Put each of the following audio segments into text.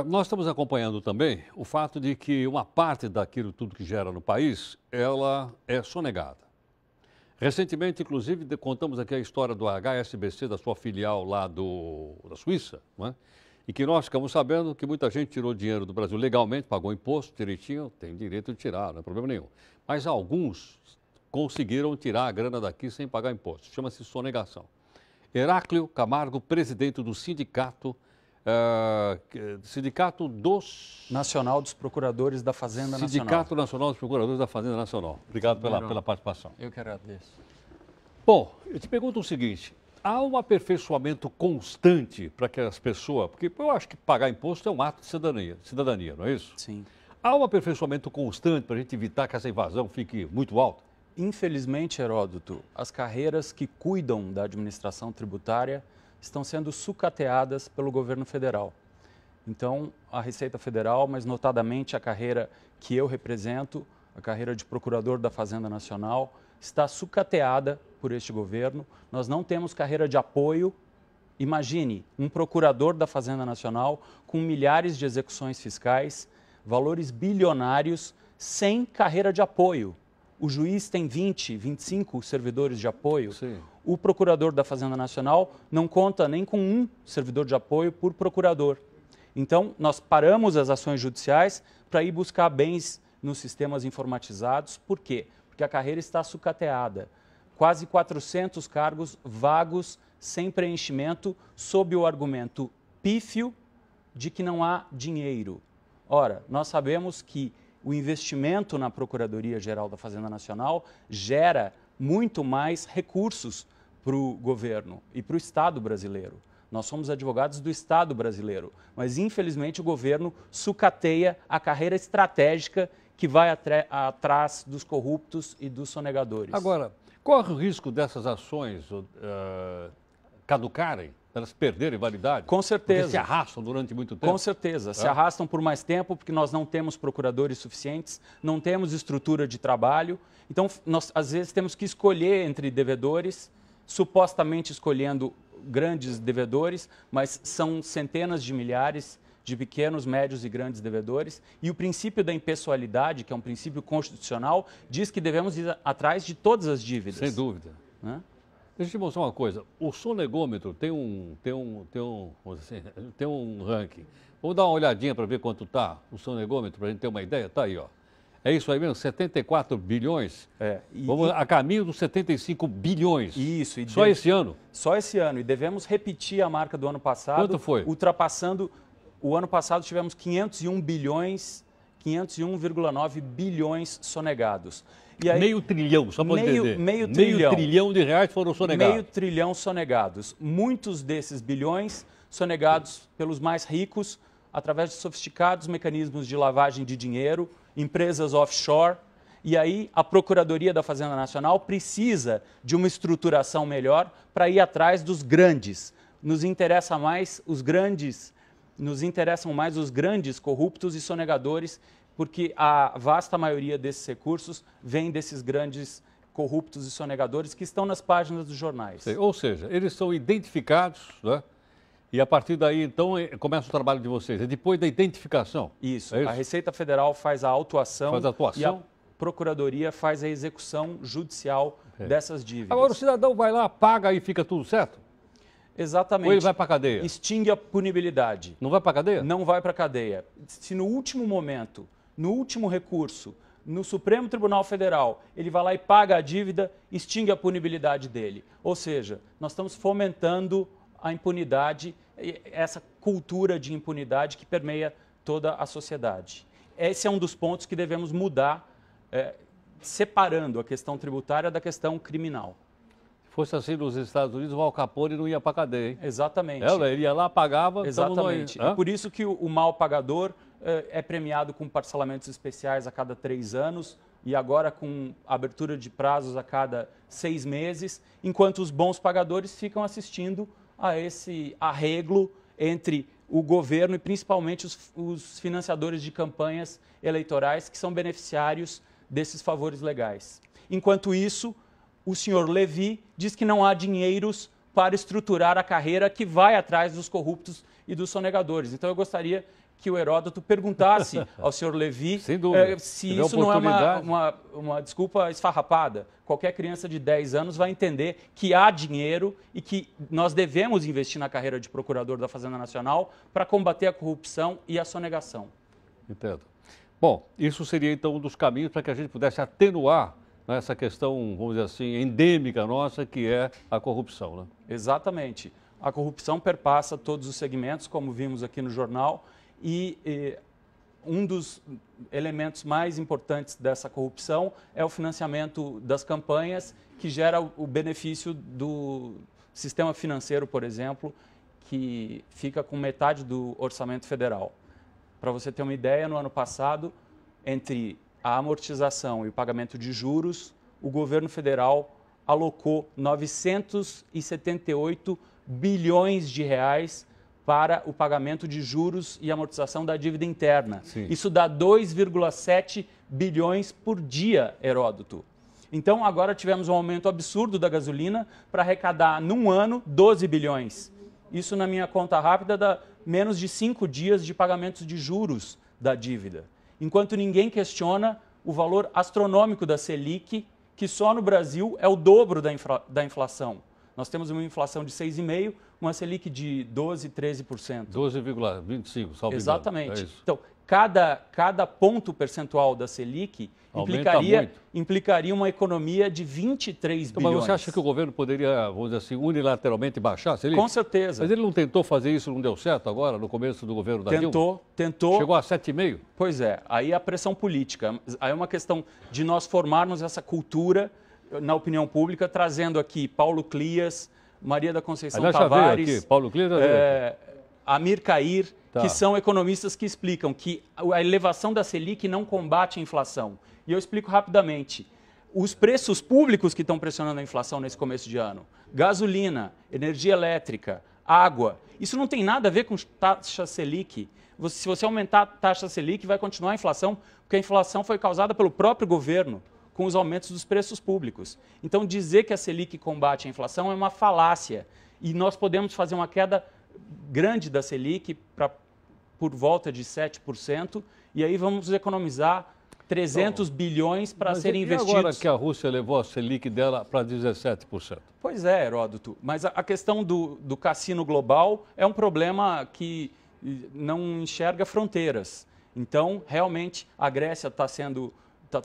Nós estamos acompanhando também o fato de que uma parte daquilo tudo que gera no país, ela é sonegada. Recentemente, inclusive, contamos aqui a história do HSBC, da sua filial lá da Suíça, não é? E que nós ficamos sabendo que muita gente tirou dinheiro do Brasil legalmente, pagou imposto direitinho, tem direito de tirar, não é problema nenhum. Mas alguns conseguiram tirar a grana daqui sem pagar imposto. Chama-se sonegação. Heráclio Camargo, presidente do Sindicato Nacional dos Procuradores da Fazenda Nacional. Sindicato Nacional dos Procuradores da Fazenda Nacional. Obrigado pela participação. Eu que agradeço. Bom, eu te pergunto o seguinte, há um aperfeiçoamento constante para que as pessoas, porque eu acho que pagar imposto é um ato de cidadania, não é isso? Sim. Há um aperfeiçoamento constante para a gente evitar que essa invasão fique muito alta? Infelizmente, Heródoto, as carreiras que cuidam da administração tributária estão sendo sucateadas pelo governo federal. Então, a Receita Federal, mas notadamente a carreira que eu represento, a carreira de procurador da Fazenda Nacional, está sucateada por este governo. Nós não temos carreira de apoio. Imagine um procurador da Fazenda Nacional com milhares de execuções fiscais, valores bilionários, sem carreira de apoio. O juiz tem 20, 25 servidores de apoio. Sim. O procurador da Fazenda Nacional não conta nem com um servidor de apoio por procurador. Então, nós paramos as ações judiciais para ir buscar bens nos sistemas informatizados. Por quê? Porque a carreira está sucateada. Quase 400 cargos vagos, sem preenchimento, sob o argumento pífio de que não há dinheiro. Ora, nós sabemos que o investimento na Procuradoria-Geral da Fazenda Nacional gera muito mais recursos para o governo e para o Estado brasileiro. Nós somos advogados do Estado brasileiro, mas infelizmente o governo sucateia a carreira estratégica que vai atrás dos corruptos e dos sonegadores. Agora, corre o risco dessas ações caducarem? Elas perderem validade? Com certeza. Porque se arrastam durante muito tempo? Com certeza. Se arrastam por mais tempo, porque nós não temos procuradores suficientes, não temos estrutura de trabalho. Então, nós, às vezes, temos que escolher entre devedores, supostamente escolhendo grandes devedores, mas são centenas de milhares de pequenos, médios e grandes devedores. E o princípio da impessoalidade, que é um princípio constitucional, diz que devemos ir atrás de todas as dívidas. Sem dúvida. Né? Deixa eu te mostrar uma coisa. O sonegômetro tem um ranking. Vamos dar uma olhadinha para ver quanto está o sonegômetro, para a gente ter uma ideia? Está aí, ó. É isso aí mesmo? 74 bilhões? Vamos a caminho dos 75 bilhões. Isso. Só esse ano? Só esse ano. E devemos repetir a marca do ano passado. Quanto foi? Ultrapassando... O ano passado tivemos 501 bilhões, 501,9 bilhões sonegados. E aí, meio trilhão, só para entender. Meio trilhão de reais foram sonegados. Meio trilhão sonegados. Muitos desses bilhões sonegados pelos mais ricos através de sofisticados mecanismos de lavagem de dinheiro, empresas offshore. E aí a Procuradoria da Fazenda Nacional precisa de uma estruturação melhor para ir atrás dos grandes. Nos interessam mais os grandes corruptos e sonegadores, porque a vasta maioria desses recursos vem desses grandes corruptos e sonegadores que estão nas páginas dos jornais. Ou seja, eles são identificados, né? E a partir daí, então, começa o trabalho de vocês. É depois da identificação. Isso. É isso? A Receita Federal faz a autuação, e a Procuradoria faz a execução judicial dessas dívidas. Agora o cidadão vai lá, paga e fica tudo certo? Exatamente. Ou ele vai para a cadeia? Extingue a punibilidade. Não vai para a cadeia? Não vai para a cadeia. Se no último momento, no último recurso, no Supremo Tribunal Federal, ele vai lá e paga a dívida, extingue a punibilidade dele. Ou seja, nós estamos fomentando a impunidade, essa cultura de impunidade que permeia toda a sociedade. Esse é um dos pontos que devemos mudar, separando a questão tributária da questão criminal. Se fosse assim nos Estados Unidos, o Al Capone não ia para a cadeia, hein? Exatamente. Ele ia lá, pagava... Exatamente. É por isso que o mal pagador é premiado com parcelamentos especiais a cada 3 anos e agora com abertura de prazos a cada 6 meses, enquanto os bons pagadores ficam assistindo a esse arreglo entre o governo e principalmente os financiadores de campanhas eleitorais que são beneficiários desses favores legais. Enquanto isso, o senhor Levi diz que não há dinheiros para estruturar a carreira que vai atrás dos corruptos e dos sonegadores. Então, eu gostaria que o Heródoto perguntasse ao senhor Levi se isso não é uma desculpa esfarrapada. Qualquer criança de 10 anos vai entender que há dinheiro e que nós devemos investir na carreira de procurador da Fazenda Nacional para combater a corrupção e a sonegação. Entendo. Bom, isso seria então um dos caminhos para que a gente pudesse atenuar, né, essa questão, vamos dizer assim, endêmica nossa, que é a corrupção, né? Exatamente. A corrupção perpassa todos os segmentos, como vimos aqui no jornal, e um dos elementos mais importantes dessa corrupção é o financiamento das campanhas, que gera o benefício do sistema financeiro, por exemplo, que fica com metade do orçamento federal. Para você ter uma ideia, no ano passado, entre a amortização e o pagamento de juros, o governo federal alocou 978 bilhões de reais para o pagamento de juros e amortização da dívida interna. Sim. Isso dá 2,7 bilhões por dia, Heródoto. Então, agora tivemos um aumento absurdo da gasolina para arrecadar, num ano, 12 bilhões. Isso, na minha conta rápida, dá menos de 5 dias de pagamentos de juros da dívida. Enquanto ninguém questiona o valor astronômico da Selic, que só no Brasil é o dobro da inflação. Nós temos uma inflação de 6,5%, uma Selic de 12%, 13%. 12,25%, salvo Exatamente. engano. É isso. Então, cada ponto percentual da Selic implicaria uma economia de 23 bilhões. Mas você acha que o governo poderia, vamos dizer assim, unilateralmente baixar a Selic? Com certeza. Mas ele não tentou fazer isso, não deu certo agora, no começo do governo da Dilma? Tentou. Chegou a 7,5%? Pois é, aí a pressão política. Aí é uma questão de nós formarmos essa cultura na opinião pública, trazendo aqui Paulo Clias, Maria da Conceição Tavares, aqui. Paulo Clias, Amir Cair, que são economistas que explicam que a elevação da Selic não combate a inflação. E eu explico rapidamente. Os preços públicos que estão pressionando a inflação nesse começo de ano, gasolina, energia elétrica, água, isso não tem nada a ver com taxa Selic. Se você aumentar a taxa Selic, vai continuar a inflação, porque a inflação foi causada pelo próprio governo, com os aumentos dos preços públicos. Então, dizer que a Selic combate a inflação é uma falácia. E nós podemos fazer uma queda grande da Selic por volta de 7%, e aí vamos economizar 300 bilhões para serem investidos. E agora que a Rússia levou a Selic dela para 17%? Pois é, Heródoto. Mas a questão do cassino global é um problema que não enxerga fronteiras. Então, realmente, a Grécia está sendo...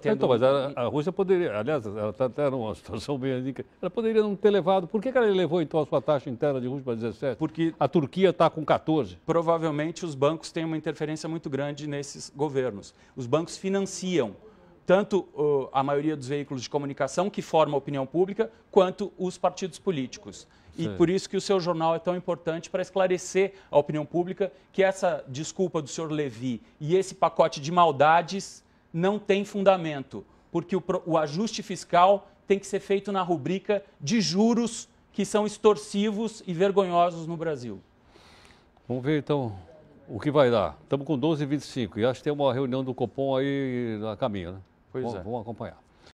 Então, mas a Rússia poderia, aliás, ela está até numa situação bem... Ela poderia não ter levado. Por que ela levou, então, a sua taxa interna de Rússia para 17%? Porque a Turquia está com 14%. Provavelmente os bancos têm uma interferência muito grande nesses governos. Os bancos financiam tanto a maioria dos veículos de comunicação que formam a opinião pública, quanto os partidos políticos. E por isso que o seu jornal é tão importante para esclarecer a opinião pública que essa desculpa do senhor Levi e esse pacote de maldades não tem fundamento, porque o ajuste fiscal tem que ser feito na rubrica de juros que são extorsivos e vergonhosos no Brasil. Vamos ver, então, o que vai dar. Estamos com 12h25 e acho que tem uma reunião do Copom aí a caminho, né? Pois é. Vamos acompanhar.